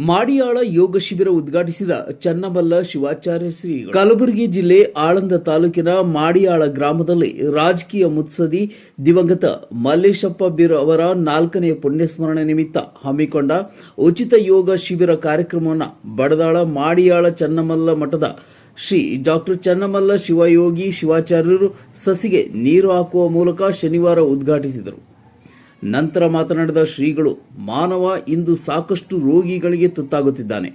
ಮಾಡಿಯಾಳ ಯೋಗ ಶಿಬಿರ ಉದ್ಘಾಟಿಸಿದ ಚನ್ನಮಲ್ಲ ಶಿವಾಚಾರ್ಯ ಶ್ರೀಗಳು. ಕಲಬುರಗಿ ಜಿಲ್ಲೆ ಆಳಂದ ತಾಲೂಕಿನ ಮಾಡಿಯಾಳ ಗ್ರಾಮದಲ್ಲಿ ರಾಜಕೀಯ ಮುತ್ಸದಿ ದಿವಂಗತ ಮಲ್ಲೇಶಪ್ಪ ಬೀರ್ ಅವರ 4ನೇ ಪುಣ್ಯಸ್ಮರಣೆ ನಿಮಿತ್ತ ಹಮ್ಮಿಕೊಂಡ ಉಚಿತ ಯೋಗ ಶಿಬಿರ ಕಾರ್ಯಕ್ರಮವನ್ನು ಬಡದಾಳ ಮಾಡಿಯಾಳ ಚನ್ನಮಲ್ಲ ಮಠದ ಶ್ರೀ ಡಾಕ್ಟರ್ ಚನ್ನಮಲ್ಲ ಶಿವಯೋಗಿ ಶಿವಾಚಾರ್ಯರು ಸಸಿಗೆ ನೀರು ಹಾಕುವ ಮೂಲಕ ಶನಿವಾರ ಉದ್ಘಾಟಿಸಿದರು. ನಂತರ ಮಾತನಾಡಿದ ಶ್ರೀಗಳು, ಮಾನವ ಇಂದು ಸಾಕಷ್ಟು ರೋಗಿಗಳಿಗೆ ತುತ್ತಾಗುತ್ತಿದ್ದಾನೆ.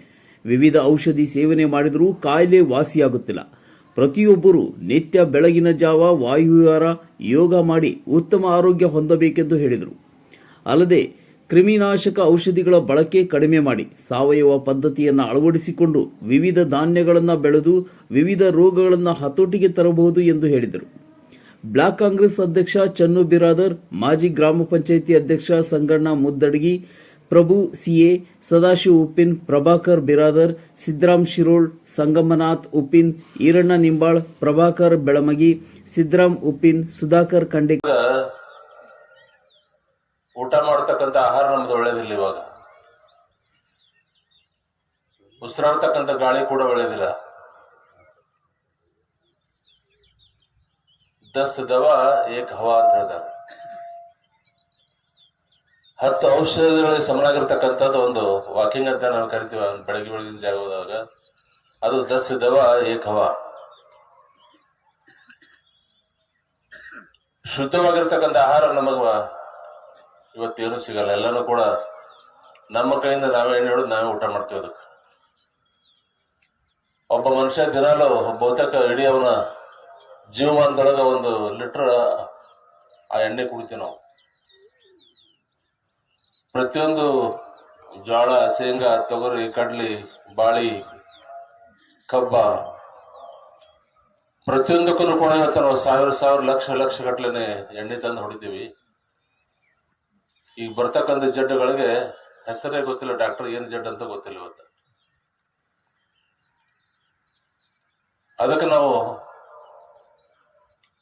ವಿವಿಧ ಔಷಧಿ ಸೇವನೆ ಮಾಡಿದರೂ ಕಾಯಿಲೆ ವಾಸಿಯಾಗುತ್ತಿಲ್ಲ. ಪ್ರತಿಯೊಬ್ಬರೂ ನಿತ್ಯ ಬೆಳಗಿನ ಜಾವ ವಾಯುವಿಹಾರ ಯೋಗ ಮಾಡಿ ಉತ್ತಮ ಆರೋಗ್ಯ ಹೊಂದಬೇಕೆಂದು ಹೇಳಿದರು. ಅಲ್ಲದೆ ಕ್ರಿಮಿನಾಶಕ ಔಷಧಿಗಳ ಬಳಕೆ ಕಡಿಮೆ ಮಾಡಿ ಸಾವಯವ ಪದ್ಧತಿಯನ್ನು ಅಳವಡಿಸಿಕೊಂಡು ವಿವಿಧ ಧಾನ್ಯಗಳನ್ನು ಬೆಳೆದು ವಿವಿಧ ರೋಗಗಳನ್ನು ಹತೋಟಿಗೆ ತರಬಹುದು ಎಂದು ಹೇಳಿದರು. ಬ್ಲಾಕ್ ಕಾಂಗ್ರೆಸ್ ಅಧ್ಯಕ್ಷ ಚನ್ನು ಬಿರಾದರ್, ಮಾಜಿ ಗ್ರಾಮ ಪಂಚಾಯಿತಿ ಅಧ್ಯಕ್ಷ ಸಂಗಣ್ಣ ಮುದ್ದಡಗಿ, ಪ್ರಭು ಸಿಎ, ಸದಾಶಿವ ಉಪ್ಪಿನ್, ಪ್ರಭಾಕರ್ ಬಿರಾದರ್, ಸಿದ್ದರಾಮ್ ಶಿರೋಳ್, ಸಂಗಮನಾಥ್ ಉಪ್ಪಿನ್, ಈರಣ್ಣ ನಿಂಬಾಳ್, ಪ್ರಭಾಕರ್ ಬೆಳಮಗಿ, ಸಿದ್ದರಾಮ್ ಉಪ್ಪಿನ್, ಸುಧಾಕರ್ ಖಂಡೆ. ಊಟ ಮಾಡತಕ್ಕಂಥ ಆಹಾರ ನಮ್ದು ಒಳ್ಳೇದಿಲ್ಲ. ಇವಾಗ ಉಸಿರಾಡ್ತಕ್ಕಂಥ ಗಾಳಿ ಕೂಡ ಒಳ್ಳೇದಿಲ್ಲ. 10 ದವಾ ಏಕ್ ಹವಾ ಅಂತ ಹೇಳಿದ್ದಾರೆ. 10 ಔಷಧಿಗಳಿಗೆ ಸಮನಾಗಿರ್ತಕ್ಕಂಥದ್ದು ಒಂದು ವಾಕಿಂಗ್ ಅಂತ ನಾವು ಕರಿತೀವಿ. ಬೆಳಗಿನ ಜಾಗ ಹೋದಾಗ ಅದು 10 ದವಾ ಏಕ್ ಹವಾ. ಶುದ್ಧವಾಗಿರ್ತಕ್ಕಂಥ ಆಹಾರ ನಮಗ ಇವತ್ತೇನು ಸಿಗಲ್ಲ. ಎಲ್ಲಾನು ಕೂಡ ನಮ್ಮ ಕೈಯಿಂದ ನಾವೇ ಎಣ್ಣೆ ಹಿಡಿದು ನಾವೇ ಊಟ ಮಾಡ್ತೀವಿ. ಅದಕ್ಕೆ ಒಬ್ಬ ಮನುಷ್ಯ ದಿನಾಲು ಬಹುತೇಕ ಇಡೀ ಅವನ ಜೀವಮಾನದೊಳಗ 1 ಲೀಟರ್ ಆ ಎಣ್ಣೆ ಕುಡಿತೀವಿ ನಾವು. ಪ್ರತಿಯೊಂದು ಜೋಳ, ಶೇಂಗಾ, ತೊಗರಿ, ಕಡ್ಲಿ, ಬಾಳಿ, ಕಬ್ಬ ಪ್ರತಿಯೊಂದಕ್ಕೂ ಕೂಡ ನಾವು ಸಾವಿರ ಲಕ್ಷ ಗಟ್ಟಲೆ ಎಣ್ಣೆ ತಂದು ಹೊಡಿತೀವಿ. ಈಗ ಬರ್ತಕ್ಕಂಥ ಜಡ್ಡುಗಳಿಗೆ ಹೆಸರೇ ಗೊತ್ತಿಲ್ಲ. ಡಾಕ್ಟರ್ ಏನ್ ಜಡ್ ಅಂತ ಗೊತ್ತಿಲ್ಲ ಇವತ್ತು. ಅದಕ್ಕೆ ನಾವು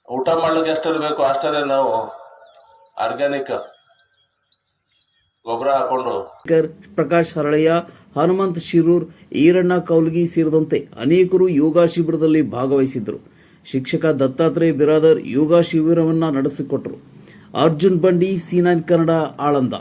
ಊಟ ಮಾಡ್ಲಿಕ್ಕೆ ಎಷ್ಟಿರ್ಬೇಕು ಅಷ್ಟೇ ನಾವು ಆರ್ಗ್ಯಾನಿಕ್ ಗೊಬ್ಬರ ಹಾಕೊಂಡು. ಪ್ರಕಾಶ್ ಹರಳಯ್ಯ, ಹನುಮಂತ್ ಶಿರೂರ್, ಈರಣ್ಣ ಕೌಲ್ಗಿ ಸೇರಿದಂತೆ ಅನೇಕರು ಯೋಗ ಶಿಬಿರದಲ್ಲಿ ಭಾಗವಹಿಸಿದ್ದರು. ಶಿಕ್ಷಕ ದತ್ತಾತ್ರೇಯ ಬಿರಾದರ್ ಯೋಗ ಶಿಬಿರವನ್ನು ನಡೆಸಿಕೊಟ್ಟರು. ಅರ್ಜುನ್ ಬಂಡಿ, C9 ಕನ್ನಡ, ಆಳಂದ.